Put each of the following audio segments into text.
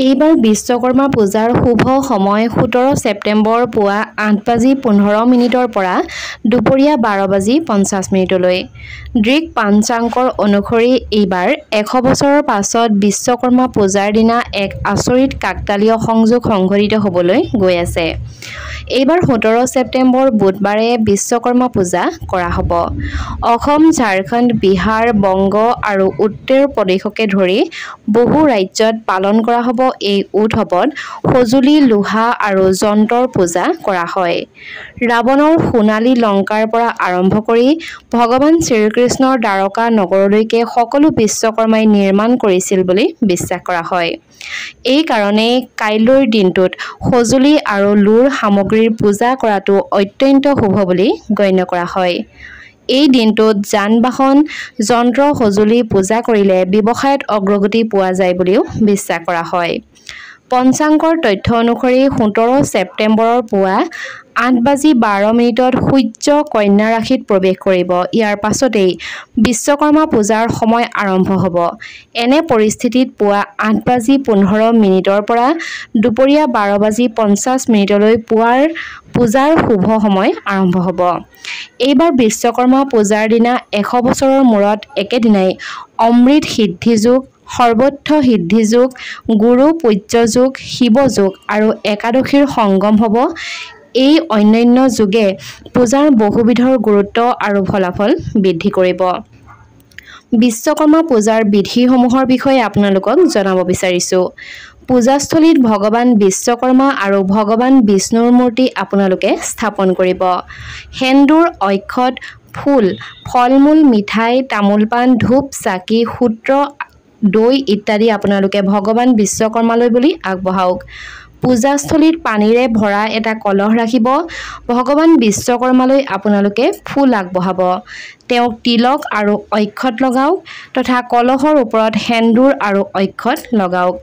এইবাৰ বিশ্বকৰ্মা পূজাৰ শুভ সময় 17 ছেপ্টেম্বৰ পুৱা 8:15 পৰা দুপৰীয়া 12:50 দৃক পাঞ্চাংকৰ অনুসৰি এইবাৰ 100 বছৰৰ পাছত বিশ্বকৰ্মা পূজাৰ দিনা এক আচৰিত কাকতালীয় সংযোগ সংঘটিত হ'বলৈ গৈ আছে। এইবাৰ 17 ছেপ্টেম্বৰ বুধবাৰে বিশ্বকৰ্মা পূজা কৰা হ'ব। অসম, ঝাৰখণ্ড, বিহাৰ, বংগ আৰু উত্তৰ প্ৰদেশকে ধৰি বহু ৰাজ্যত পালন কৰা হ'ব। এই উৎসৱত সঁজুলি, লোহা আৰু যন্ত্ৰৰ পূজা কৰা হয়। ৰাৱণৰ সোণালী লংকাৰ পৰা আৰম্ভ কৰি ভগৱান শ্ৰীকৃষ্ণৰ দ্বাৰকা নগৰলৈকে সকলো বিশ্বকৰ্মাই নিৰ্মাণ কৰিছিল বুলি বিশ্বাস কৰা হয়। এই কাৰণেই কাইলৈৰ দিনটোত সঁজুলি আৰু লোৰ সামগ্ৰীৰ পূজা কৰাটো অত্যন্ত শুভ বুলি গণ্য কৰা হয়। এই দিনটোত যান-বাহন, যন্ত্ৰ সঁজুলি পূজা কৰিলে ব্যৱসায়ত অগ্ৰগতি পোৱা যায় বুলিও বিশ্বাস কৰা হয়। পঞ্চাংগৰ তথ্য অনুসৰি 17 ছেপ্টেম্বৰৰ পুৱা 8:12 সূৰ্য কন্যা ৰাশিত প্ৰৱেশ কৰিব। ইয়াৰ পাছতেই বিশ্বকৰ্মা পূজাৰ সময় আৰম্ভ হ'ব। এনে পৰিস্থিতিত পুৱা 8:15 পৰা দুপৰীয়া 12:50 পুৱাৰ পূজাৰ শুভ সময় আৰম্ভ হ'ব। এইবাৰ বিশ্বকৰ্মা পূজাৰ দিনা 100 বছৰৰ মূৰত একেদিনাই অমৃত সিদ্ধি যোগ, সৰ্বত্ৰ সিদ্ধি যোগ, গুৰু পুজ্য যোগ, শিৱ যোগ আৰু একাদশীৰ সংগম হ'ব। এই অন্যান্য যোগে পূজাৰ বহুবিধৰ গুৰুত্ব আৰু ফলাফল বৃদ্ধি কৰিব। বিশ্বকৰ্মা পূজাৰ বিধিসমূহৰ বিষয়ে আপোনালোকক জনাব বিচাৰিছোঁ। পূজাস্থলীত ভগৱান বিশ্বকৰ্মা আৰু ভগৱান বিষ্ণুৰ মূৰ্তি আপোনালোকে স্থাপন কৰিব। সেন্দুৰ, অক্ষত, ফুল, ফল-মূল, মিঠাই, তামোল-পাণ, ধূপ, চাকি, সূত্ৰ, দৈ ইত্যাদি আপোনালোকে ভগৱান বিশ্বকৰ্মালৈ বুলি আগবঢ়াওক। পূজাস্থলীত পানীৰে ভৰা এটা কলহ ৰাখিব। ভগৱান বিশ্বকৰ্মালৈ আপোনালোকে ফুল আগবঢ়াব। তেওঁক তিলক আৰু অক্ষত লগাওক তথা কলহৰ ওপৰত সেন্দুৰ আৰু অক্ষত লগাওক।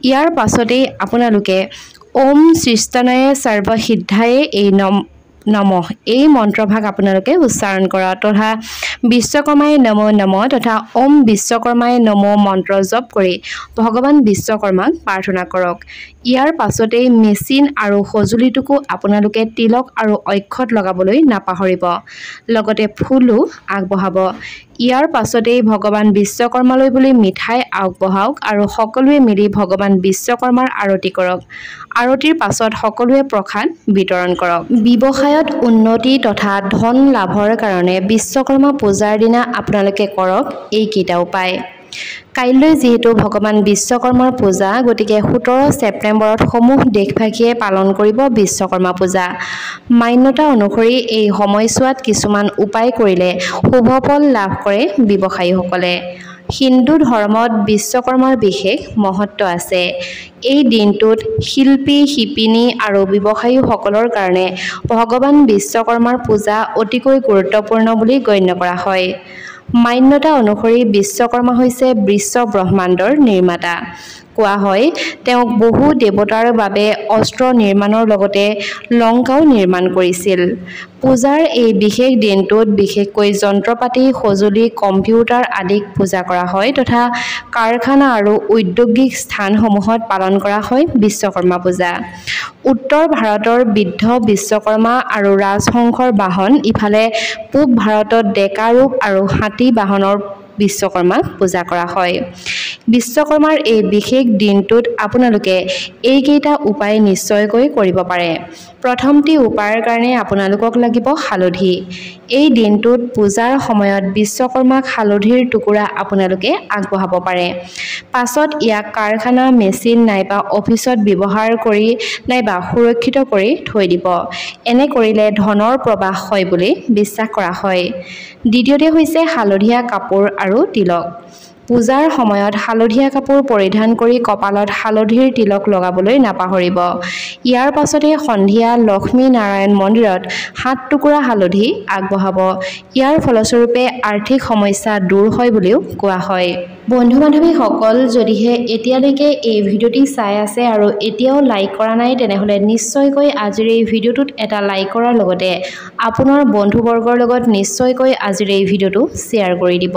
ইয়াৰ পাছতেই আপোনালোকে ওম সৃষ্টনায়ে সৰ্বসিদ্ধায়ে নমঃ এই মন্ত্ৰভাগ আপোনালোকে উচ্চাৰণ কৰা তথা বিশ্বকৰ্মায় নমো নমঃ তথা ওম বিশ্বকৰ্মায় নমো মন্ত্ৰ জপ কৰি ভগৱান বিশ্বকৰ্মাক প্ৰাৰ্থনা কৰক। ইয়াৰ পাছতেই মেচিন আৰু সঁজুলিটোকো আপোনালোকে তিলক আৰু অক্ষত লগাবলৈ নাপাহৰিব। লগতে ফুলো আগবঢ়াব। ইয়াৰ পাছতেই ভগৱান বিশ্বকৰ্মালৈ বুলি মিঠাই আগবঢ়াওক আৰু সকলোৱে মিলি ভগৱান বিশ্বকৰ্মাৰ আৰতি কৰক। আৰতিৰ পাছত সকলোৱে প্ৰসাদ বিতৰণ কৰক। ব্যৱসায়ত উন্নতি তথা ধন লাভৰ কাৰণে বিশ্বকৰ্মা পূজাৰ দিনা আপোনালোকে কৰক এইকেইটা উপায়। কাইলৈ যিহেতু ভগৱান বিশ্বকৰ্মাৰ পূজা, গতিকে 17 ছেপ্টেম্বৰত সমূহ দেশবাসীয়ে পালন কৰিব বিশ্বকৰ্মা পূজা। মান্যতা অনুসৰি এই সময়ছোৱাত কিছুমান উপায় কৰিলে শুভ ফল লাভ কৰে ব্যৱসায়ীসকলে। হিন্দু ধৰ্মত বিশ্বকৰ্মাৰ বিশেষ মহত্ব আছে। এই দিনটোত শিল্পী, শিপিনী আৰু ব্যৱসায়ীসকলৰ কাৰণে ভগৱান বিশ্বকৰ্মাৰ পূজা অতিকৈ গুৰুত্বপূৰ্ণ বুলি গণ্য কৰা হয়। মান্যতা অনুসৰি বিশ্বকৰ্মা হৈছে বিশ্ব ব্ৰহ্মাণ্ডৰ নিৰ্মাতা। কোৱা হয় তেওঁক বহু দেৱতাৰ বাবে অস্ত্ৰ নিৰ্মাণৰ লগতে লংকাও নিৰ্মাণ কৰিছিল। পূজাৰ এই বিশেষ দিনটোত বিশেষকৈ যন্ত্ৰপাতি, সঁজুলি, কম্পিউটাৰ আদিক পূজা কৰা হয় তথা কাৰখানা আৰু ঔদ্যোগিক স্থানসমূহত পালন কৰা হয় বিশ্বকৰ্মা পূজা। উত্তৰ ভাৰতৰ বৃদ্ধ বিশ্বকৰ্মা আৰু ৰাজহংসৰ বাহন, ইফালে পূব ভাৰতত ডেকা ৰূপ আৰু হাতী বাহনৰ বিশ্বকৰ্মাক পূজা কৰা হয়। বিশ্বকৰ্মাৰ এই বিশেষ দিনটোত আপোনালোকে এইকেইটা উপায় নিশ্চয়কৈ কৰিব পাৰে। প্ৰথমটি উপায়ৰ কাৰণে আপোনালোকক লাগিব হালধি। এই দিনটোত পূজাৰ সময়ত বিশ্বকৰ্মাক হালধিৰ টুকুৰা আপোনালোকে আগবঢ়াব পাৰে। পাছত ইয়াক কাৰখানা, মেচিন নাইবা অফিচত ব্যৱহাৰ কৰি নাইবা সুৰক্ষিত কৰি থৈ দিব। এনে কৰিলে ধনৰ প্ৰৱাহ হয় বুলি বিশ্বাস কৰা হয়। দ্বিতীয়তে হৈছে হালধীয়া কাপোৰ আৰু তিলক। পূজাৰ সময়ত হালধীয়া কাপোৰ পৰিধান কৰি কপালত হালধিৰ তিলক লগাবলৈ নাপাহৰিব। ইয়াৰ পাছতে সন্ধিয়া লক্ষ্মী নাৰায়ণ মন্দিৰত 7 টুকুৰা হালধি আগবঢ়াব। ইয়াৰ ফলস্বৰূপে আৰ্থিক সমস্যা দূৰ হয় বুলিও কোৱা হয়। বন্ধু-বান্ধৱীসকল, যদিহে এতিয়ালৈকে এই ভিডিঅ'টি চাই আছে আৰু এতিয়াও লাইক কৰা নাই, তেনেহ'লে নিশ্চয়কৈ আজিৰ এই ভিডিঅ'টোত এটা লাইক কৰাৰ লগতে আপোনাৰ বন্ধুবৰ্গৰ লগত নিশ্চয়কৈ আজিৰ এই ভিডিঅ'টো শ্বেয়াৰ কৰি দিব।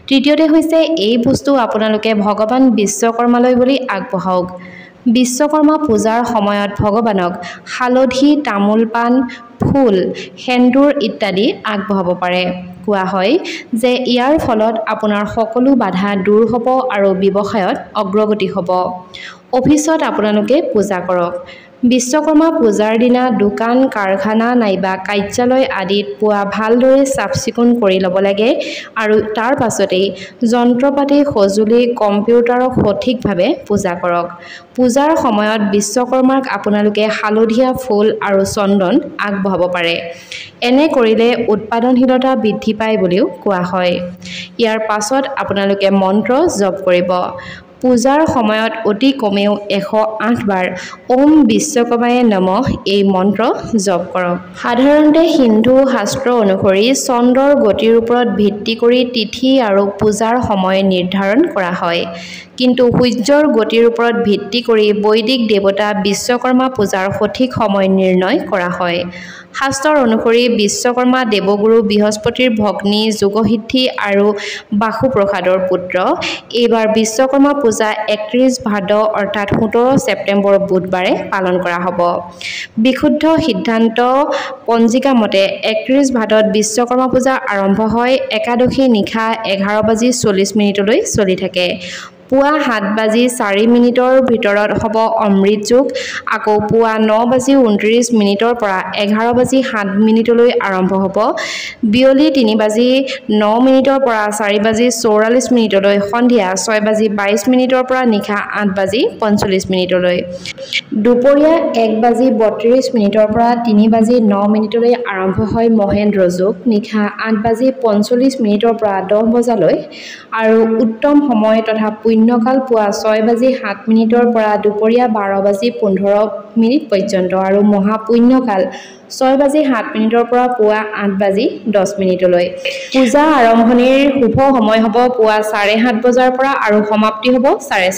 তৃতীয়তে হৈছে এই বস্তু আপোনালোকে ভগৱান বিশ্বকৰ্মালৈ বুলি আগবঢ়াওক। বিশ্বকৰ্মা পূজাৰ সময়ত ভগৱানক হালধি, তামোল পাণ, ফুল, সেন্দুৰ ইত্যাদি আগবঢ়াব পাৰে। কোৱা হয় যে ইয়াৰ ফলত আপোনাৰ সকলো বাধা দূৰ হ'ব আৰু ব্যৱসায়ত অগ্ৰগতি হ'ব। অফিচত আপোনালোকে পূজা কৰক। বিশ্বকৰ্মা পূজাৰ দিনা দোকান, কাৰখানা নাইবা কাৰ্যালয় আদিত পুৱা ভালদৰে চাফ-চিকুণ কৰি ল'ব লাগে আৰু তাৰ পাছতেই যন্ত্ৰপাতি, সঁজুলি, কম্পিউটাৰক সঠিকভাৱে পূজা কৰক। পূজাৰ সময়ত বিশ্বকৰ্মাক আপোনালোকে হালধীয়া ফুল আৰু চন্দন আগবঢ়াব পাৰে। এনে কৰিলে উৎপাদনশীলতা বৃদ্ধি পায় বুলিও কোৱা হয়। ইয়াৰ পাছত আপোনালোকে মন্ত্ৰ জপ কৰিব। পূজাৰ সময়ত অতি কমেও 108 বাৰ ওম বিশ্বকৰ্মায়ে নমঃ এই মন্ত্ৰ জপ কৰক। সাধাৰণতে হিন্দু শাস্ত্ৰ অনুসৰি চন্দ্ৰৰ গতিৰ ওপৰত ভিত্তি কৰি তিথি আৰু পূজাৰ সময় নিৰ্ধাৰণ কৰা হয়। কিন্তু সূৰ্যৰ গতিৰ ওপৰত ভিত্তি কৰি বৈদিক দেৱতা বিশ্বকৰ্মা পূজাৰ সঠিক সময় নিৰ্ণয় কৰা হয়। শাস্ত্ৰৰ অনুসৰি বিশ্বকৰ্মা দেৱগুৰু বৃহস্পতিৰ ভগ্নী যোগসিদ্ধি আৰু বাসুপ্ৰসাদৰ পুত্ৰ। এইবাৰ বিশ্বকৰ্মা পূজা 31 ভাদ অৰ্থাৎ 17 ছেপ্টেম্বৰ বুধবাৰে পালন কৰা হ'ব। বিশুদ্ধ সিদ্ধান্ত পঞ্জিকা মতে 31 ভাদত বিশ্বকৰ্মা পূজা আৰম্ভ হয়। একাদশী নিশা 11:40 চলি থাকে। পুৱা 7:04 ভিতৰত হ'ব অমৃত যোগ। আকৌ পুৱা 9:29 পৰা 11:07 আৰম্ভ হ'ব। বিয়লি 3:09 পৰা 4:44 সন্ধিয়া 6:22 পৰা নিশা 8:45 দুপৰীয়া 1:32 পৰা 3:09 আৰম্ভ হয় মহেন্দ্ৰ যোগ। নিশা 8:45 পৰা 10 বজালৈ আৰু উত্তম সময় তথা পুণ্যকাল পুৱা 6:07 পৰা দুপৰীয়া 12:15 পৰ্যন্ত আৰু মহাপুণ্যকাল 6:07 পৰা পুৱা 8:10 পূজা আৰম্ভণিৰ শুভ সময় হ'ব পুৱা 7:30 বজাৰ পৰা আৰু সমাপ্তি হ'ব 4:30